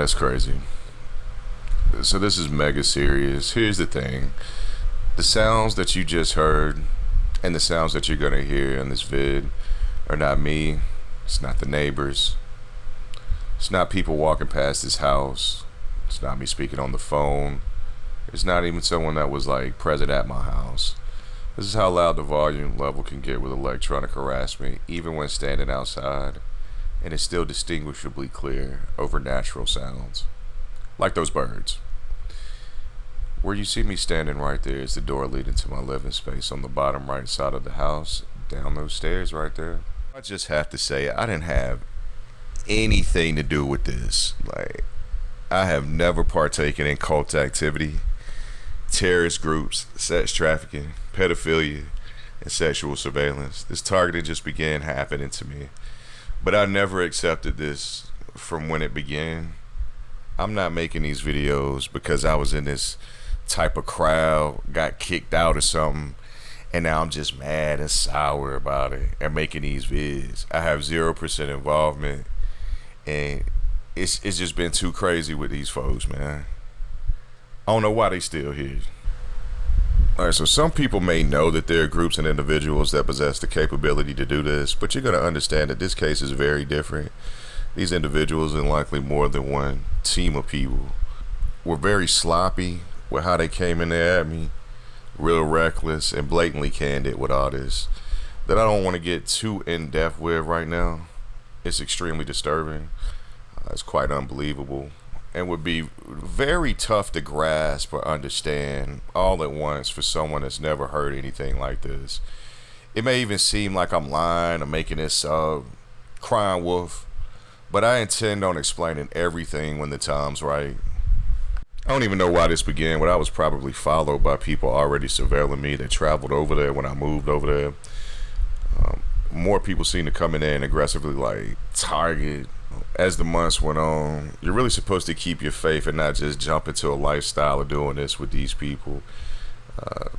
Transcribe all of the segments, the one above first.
That's crazy. So this is mega serious. Here's the thing. The sounds that you just heard and the sounds that you're gonna hear in this vid are not me. It's not the neighbors. It's not people walking past this house. It's not me speaking on the phone. It's not even someone that was like present at my house. This is how loud the volume level can get with electronic harassment, even when standing outside, and it's still distinguishably clear over natural sounds. Like those birds. Where you see me standing right there is the door leading to my living space on the bottom right side of the house, down those stairs right there. I just have to say, I didn't have anything to do with this. Like, I have never partaken in cult activity, terrorist groups, sex trafficking, pedophilia, and sexual surveillance. This targeting just began happening to me. But I never accepted this from when it began. I'm not making these videos because I was in this type of crowd, got kicked out or something, and now I'm just mad and sour about it and making these vids. I have 0% involvement, and it's just been too crazy with these folks, man. I don't know why they still here. Alright, so some people may know that there are groups and individuals that possess the capability to do this, but you're going to understand that this case is very different. These individuals, and likely more than one team of people, were very sloppy with how they came in there at me, real reckless and blatantly candid with all this that I don't want to get too in-depth with right now. It's extremely disturbing. It's quite unbelievable and would be very tough to grasp or understand all at once for someone that's never heard anything like this. It may even seem like I'm lying or making this crying wolf, but I intend on explaining everything when the time's right. I don't even know why this began, but I was probably followed by people already surveilling me that traveled over there when I moved over there. More people seem to come in there and aggressively like target. As the months went on, you're really supposed to keep your faith and not just jump into a lifestyle of doing this with these people.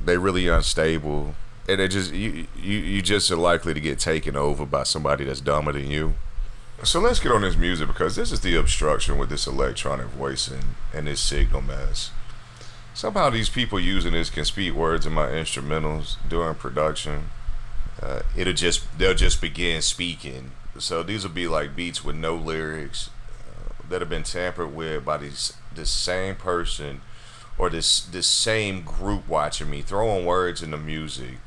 They're really unstable, and they just you just are likely to get taken over by somebody that's dumber than you. So let's get on this music, because this is the obstruction with this electronic voicing and this signal mess. Somehow these people using this can speak words in my instrumentals during production. They'll just begin speaking. So these will be like beats with no lyrics that have been tampered with by this same person or this same group watching me, throwing words in the music.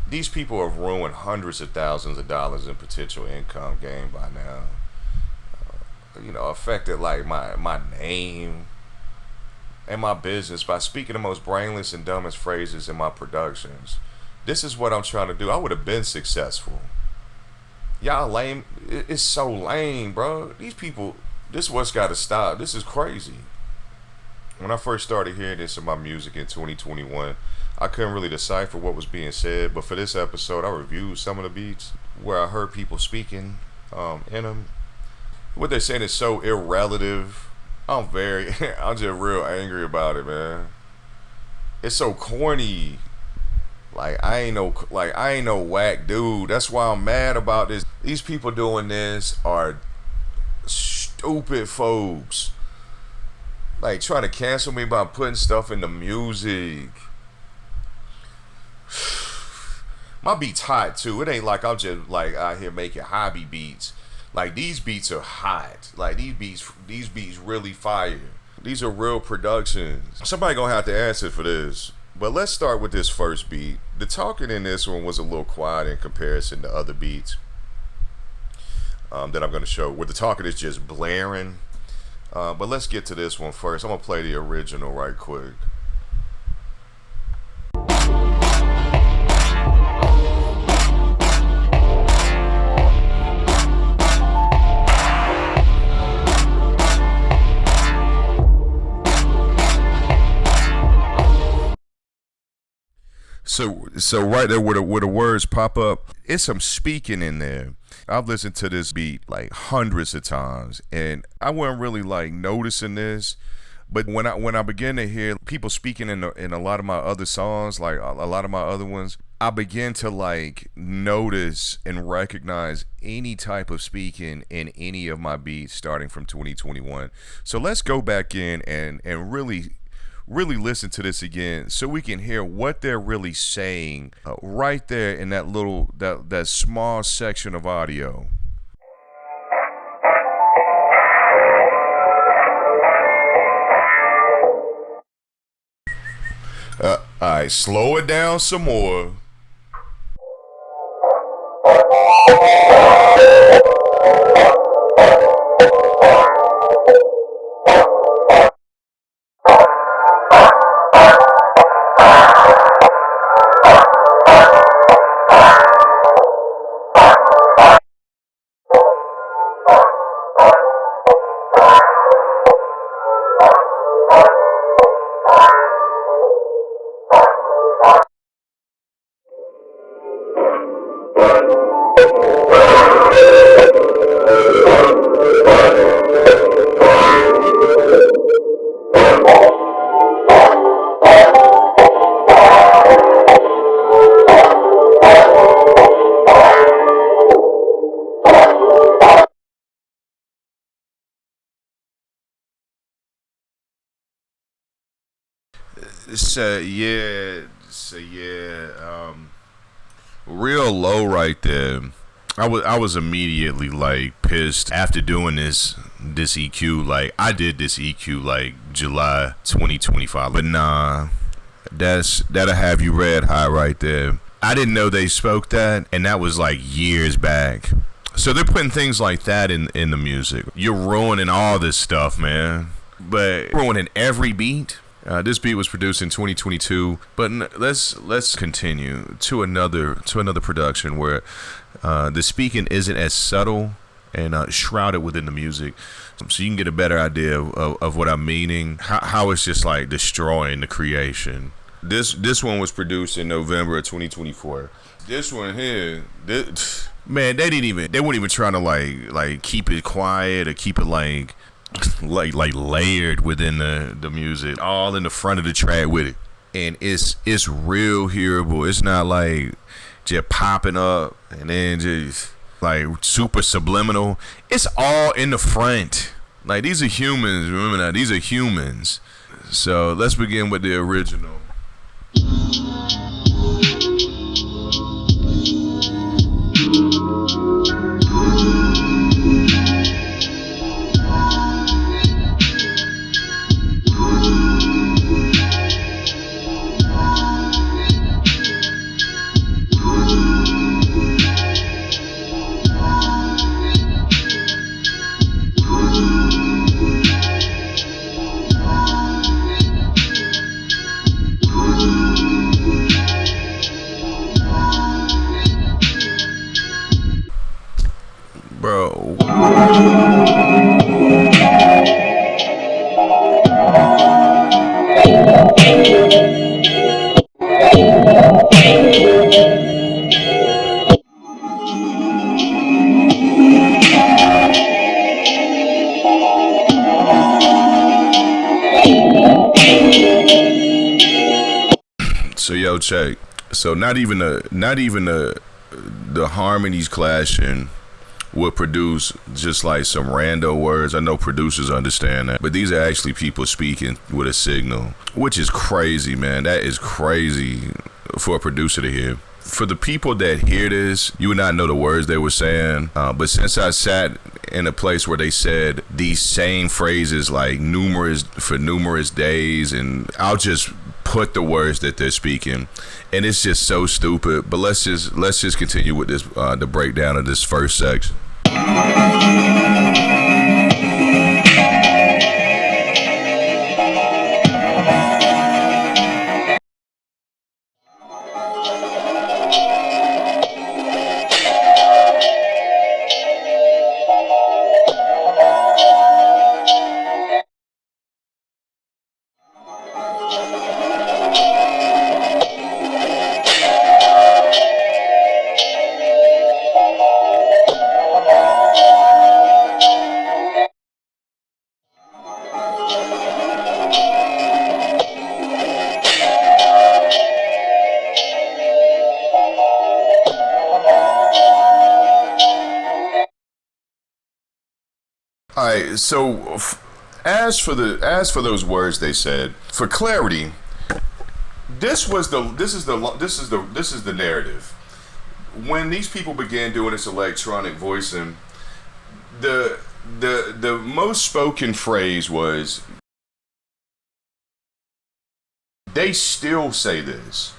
These people have ruined hundreds of thousands of dollars in potential income gained by now. Affected like my name and my business by speaking the most brainless and dumbest phrases in my productions. This is what I'm trying to do. I would have been successful. Y'all lame. It's so lame, bro. These people, this is what's got to stop. This is crazy. When I first started hearing this in my music in 2021, I couldn't really decipher what was being said. But for this episode, I reviewed some of the beats where I heard people speaking in them. What they're saying is so irrelative. I'm just real angry about it, man. It's so corny. Like I ain't no whack dude. That's why I'm mad about this. These people doing this are stupid folks. Like trying to cancel me by putting stuff in the music. My beat's hot too. It ain't like I'm just like out here making hobby beats. Like these beats are hot. Like these beats really fire. These are real productions. Somebody gonna have to answer for this. But let's start with this first beat. The talking in this one was a little quiet in comparison to other beats that I'm going to show, where the talking is just blaring. But let's get to this one first. I'm going to play the original right quick. So right there where the words pop up, it's some speaking in there. I've listened to this beat like hundreds of times, and I wasn't really like noticing this. But when I began to hear people speaking in a lot of my other songs, like a lot of my other ones, I began to like notice and recognize any type of speaking in any of my beats starting from 2021. So let's go back in and really listen to this again so we can hear what they're really saying right there in that little that small section of audio. All right, slow it down some more. So yeah, real low right there. I was immediately like pissed after doing this EQ. Like I did this EQ like July 2025, but nah, that'll have you red hot right there. I didn't know they spoke that, and that was like years back. So they're putting things like that in the music. You're ruining all this stuff, man. But ruining every beat. This beat was produced in 2022, but let's continue to another production where the speaking isn't as subtle and shrouded within the music, so you can get a better idea of what I'm meaning. How it's just like destroying the creation. This one was produced in November of 2024. This one here, man, they weren't even trying to like keep it quiet or keep it like layered within the music, all in the front of the track with it, and it's real hearable. It's not like just popping up and then just like super subliminal. It's all in the front. Like these are humans. Remember that these are humans. So let's begin with the original. Bro. So yo, check. So not even the harmonies clashing would produce just like some rando words. I know producers understand that, but these are actually people speaking with a signal, which is crazy, man. That is crazy for a producer to hear. For the people that hear this, you would not know the words they were saying, but since I sat in a place where they said these same phrases like numerous days, and I'll just put the words that they're speaking, and it's just so stupid. But let's just continue with this the breakdown of this first section. right. So, as for those words they said, for clarity, this is the narrative. When these people began doing this electronic voicing, the most spoken phrase was, they still say this,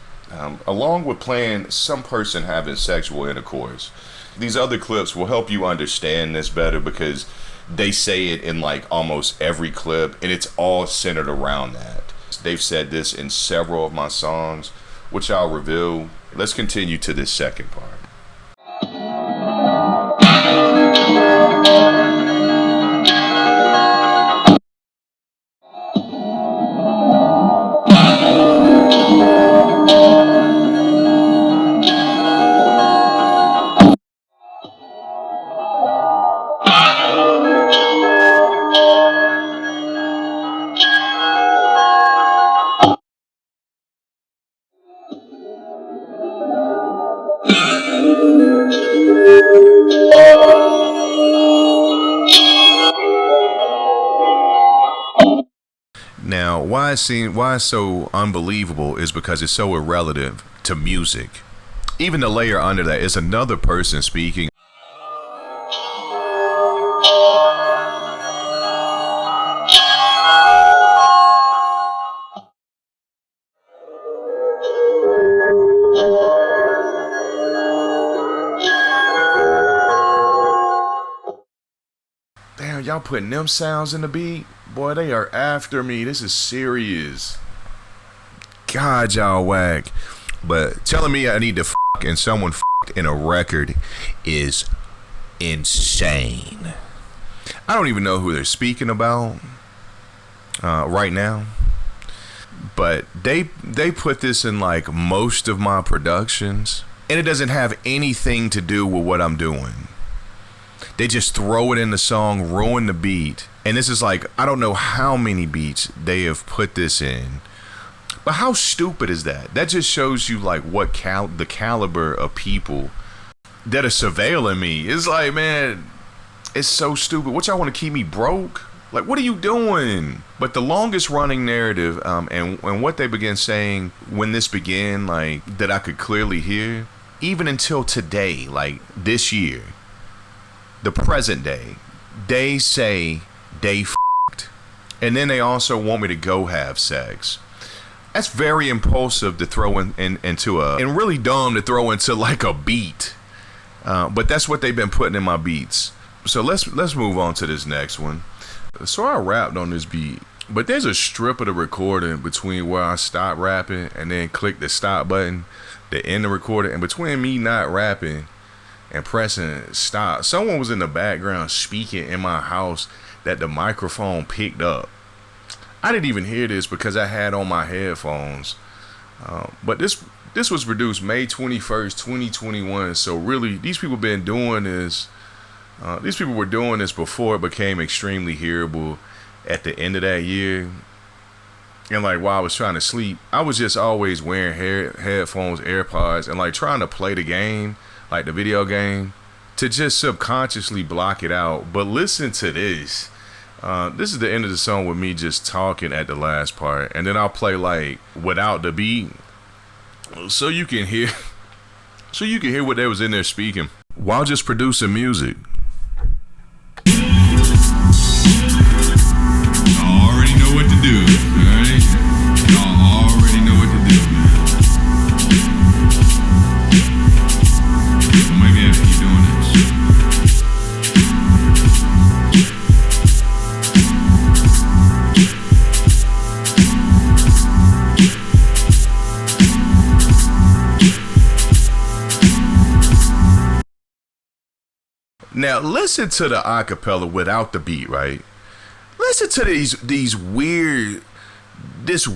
along with playing some person having sexual intercourse. These other clips will help you understand this better because they say it in like almost every clip, and it's all centered around that. They've said this in several of my songs, which I'll reveal. Let's continue to this second part. Now, why it's so unbelievable is because it's so irrelevant to music. Even the layer under that is another person speaking. Damn, y'all putting them sounds in the beat? Boy, they are after me. This is serious. God, y'all whack. But telling me I need to and someone in a record is insane. I don't even know who they're speaking about right now. But they put this in like most of my productions, and it doesn't have anything to do with what I'm doing. They just throw it in the song, ruin the beat. And this is like, I don't know how many beats they have put this in. But how stupid is that? That just shows you like what the caliber of people that are surveilling me. It's like, man, it's so stupid. What, y'all want to keep me broke? Like, what are you doing? But the longest running narrative, and what they began saying when this began, like, that I could clearly hear, even until today, like this year, the present day, they say they f***ed. And then they also want me to go have sex. That's very impulsive to throw into and really dumb to throw into like a beat. But that's what they've been putting in my beats. So let's move on to this next one. So I rapped on this beat, but there's a strip of the recording between where I stop rapping and then click the stop button to end the recording. And between me not rapping and pressing stop, someone was in the background speaking in my house that the microphone picked up. I didn't even hear this because I had on my headphones. But this was produced May 21st, 2021. So really, these people been doing this. These people were doing this before it became extremely hearable at the end of that year. And like while I was trying to sleep, I was just always wearing headphones, AirPods, and like trying to play the game, like the video game, to just subconsciously block it out. But listen to this. This is the end of the song with me just talking at the last part, and then I'll play like without the beat, so you can hear what they was in there speaking while just producing music. Y'all already know what to do, alright? Y'all already know what to do. So maybe I have to keep doing this. Now listen to the acapella without the beat, right? Listen to these weird, this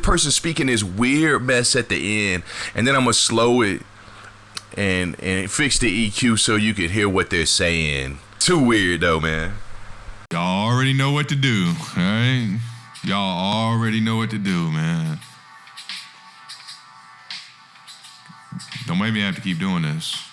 person speaking this weird mess at the end, and then I'm gonna slow it and fix the EQ so you can hear what they're saying. Too weird though, man. Y'all already know what to do, alright? Y'all already know what to do, man. Don't make me have to keep doing this.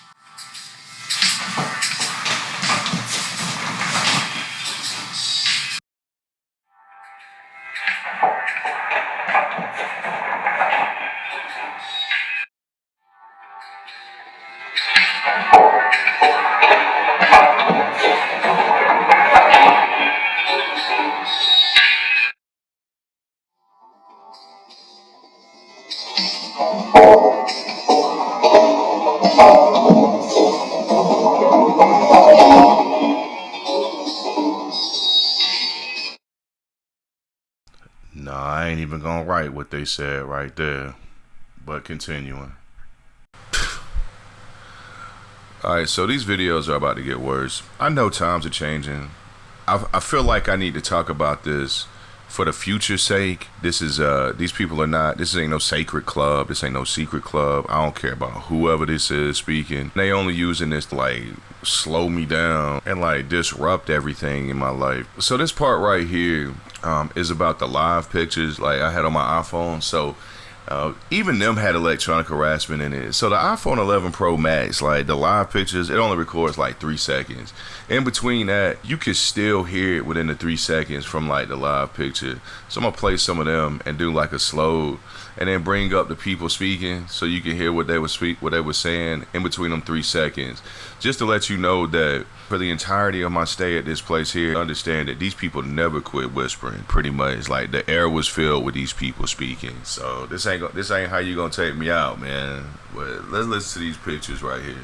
they said right there. But continuing. Alright, so these videos are about to get worse. I know times are changing. I feel like I need to talk about this for the future's sake. This is these people are not, this ain't no sacred club, this ain't no secret club. I don't care about whoever this is speaking. They only using this to like slow me down and like disrupt everything in my life. So this part right here is about the live pictures like I had on my iPhone. So even them had electronic harassment in it. So the iPhone 11 Pro Max, like the live pictures, it only records like 3 seconds. In between that, you can still hear it within the 3 seconds from like the live picture. So I'm gonna play some of them and do like a slow, and then bring up the people speaking so you can hear what they were saying in between them 3 seconds. Just to let you know that for the entirety of my stay at this place here, understand that these people never quit whispering. Pretty much, like the air was filled with these people speaking. So this ain't how you gonna take me out, man. But let's listen to these pictures right here.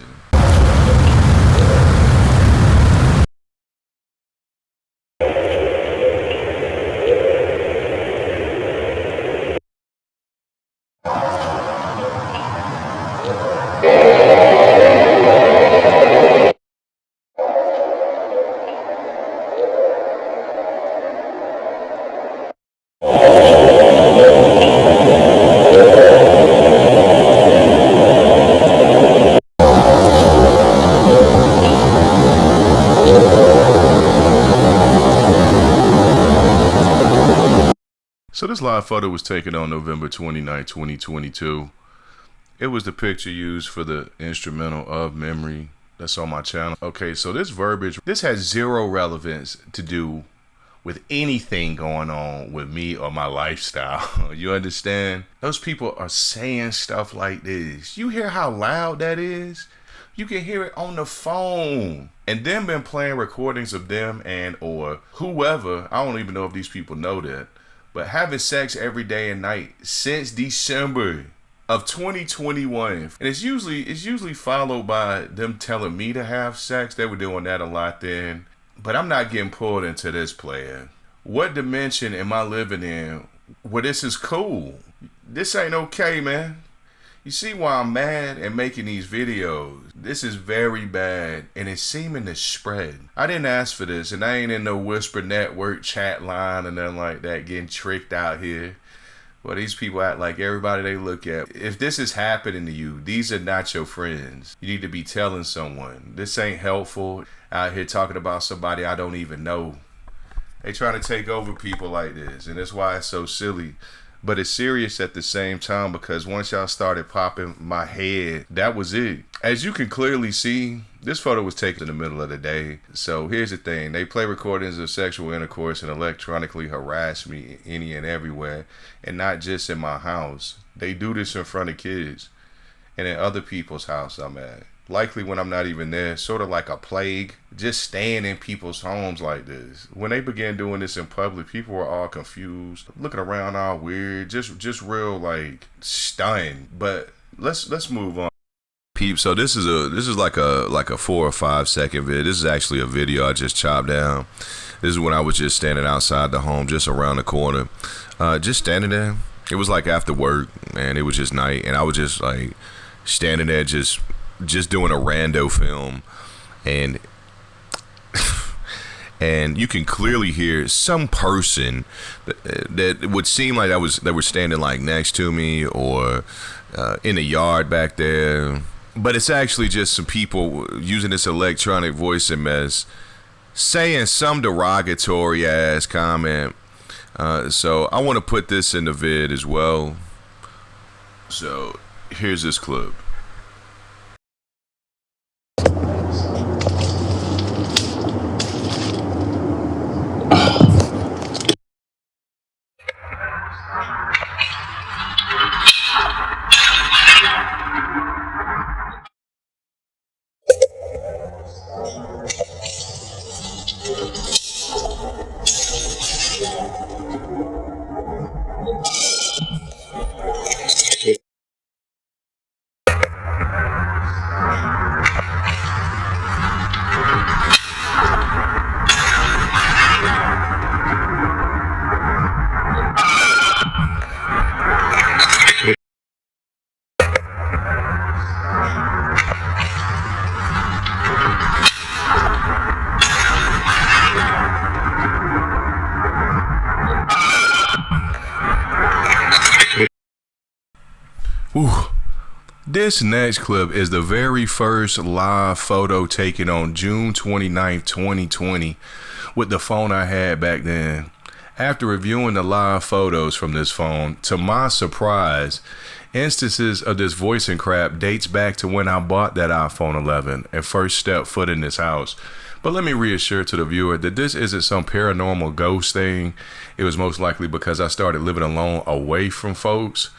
So this live photo was taken on November 29, 2022. It was the picture used for the instrumental of Memory that's on my channel. Okay, so this verbiage, this has zero relevance to do with anything going on with me or my lifestyle. You understand? Those people are saying stuff like this. You hear how loud that is? You can hear it on the phone. And them been playing recordings of them and or whoever, I don't even know if these people know that, but having sex every day and night since December of 2021. And it's usually followed by them telling me to have sex. They were doing that a lot then. But I'm not getting pulled into this, player. What dimension am I living in where this is cool? This ain't okay, man. You see why I'm mad and making these videos? This is very bad and it's seeming to spread. I didn't ask for this and I ain't in no Whisper Network chat line or nothing like that getting tricked out here. Well, these people act like everybody they look at. If this is happening to you, these are not your friends. You need to be telling someone. This ain't helpful. Out here talking about somebody I don't even know. They trying to take over people like this, and that's why it's so silly. But it's serious at the same time because once y'all started popping my head, that was it. As you can clearly see, this photo was taken in the middle of the day. So here's the thing. They play recordings of sexual intercourse and electronically harass me any and everywhere. And not just in my house. They do this in front of kids. And in other people's house I'm at. Likely when I'm not even there, sort of like a plague, just staying in people's homes like this. When they began doing this in public, people were all confused, looking around all weird, just real like stunned. But let's move on. Peeps, so this is like a 4 or 5 second vid. This is actually a video I just chopped down. This is when I was just standing outside the home, just around the corner, just standing there. It was like after work, and it was just night, and I was just like standing there, just doing a rando film, and and you can clearly hear some person that would seem like that were standing like next to me or in the yard back there, but it's actually just some people using this electronic voice and mess saying some derogatory ass comment. So I want to put this in the vid as well. So here's this clip. This next clip is the very first live photo taken on June 29th, 2020 with the phone I had back then. After reviewing the live photos from this phone, to my surprise, instances of this voicing crap dates back to when I bought that iPhone 11 and first stepped foot in this house. But let me reassure to the viewer that this isn't some paranormal ghost thing. It was most likely because I started living alone away from folks.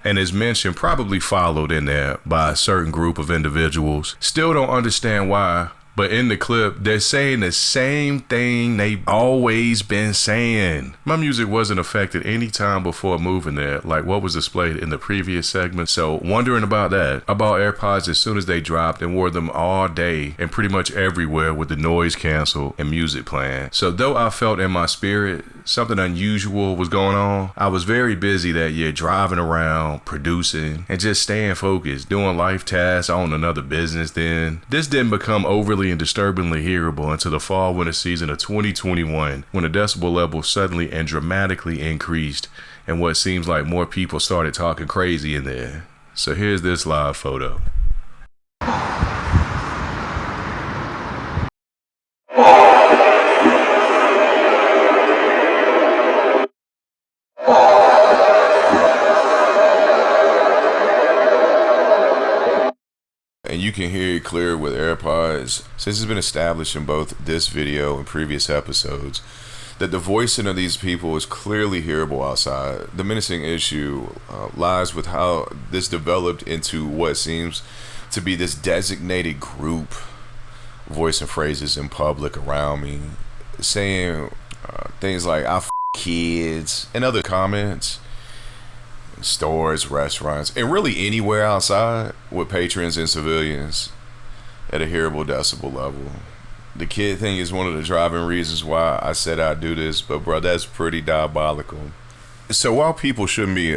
And as mentioned, probably followed in there by a certain group of individuals. Still don't understand why. But in the clip, they're saying the same thing they've always been saying. My music wasn't affected any time before moving there, like what was displayed in the previous segment. So wondering about that. I bought AirPods as soon as they dropped and wore them all day and pretty much everywhere with the noise cancel and music playing. So though I felt in my spirit something unusual was going on, I was very busy that year driving around, producing, and just staying focused, doing life tasks, on another business then. This didn't become overly and disturbingly hearable until the fall winter season of 2021, when the decibel level suddenly and dramatically increased and what seems like more people started talking crazy in there. So here's this live photo. And you can hear it clear with AirPods. Since it's been established in both this video and previous episodes that the voicing of these people is clearly hearable outside. The menacing issue lies with how this developed into what seems to be this designated group voicing phrases in public around me, saying things like "I f kids" and other comments. Stores, restaurants, and really anywhere outside with patrons and civilians at a hearable decibel level. The kid thing is one of the driving reasons why I said I'd do this, but bro, that's pretty diabolical. So while people shouldn't be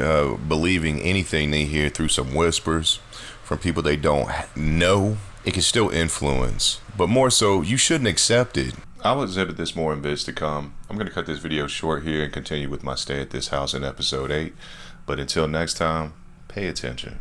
believing anything they hear through some whispers from people they don't know, it can still influence, but more so, you shouldn't accept it. I'll exhibit this more in bits to come. I'm going to cut this video short here and continue with my stay at this house in episode 8. But until next time, pay attention.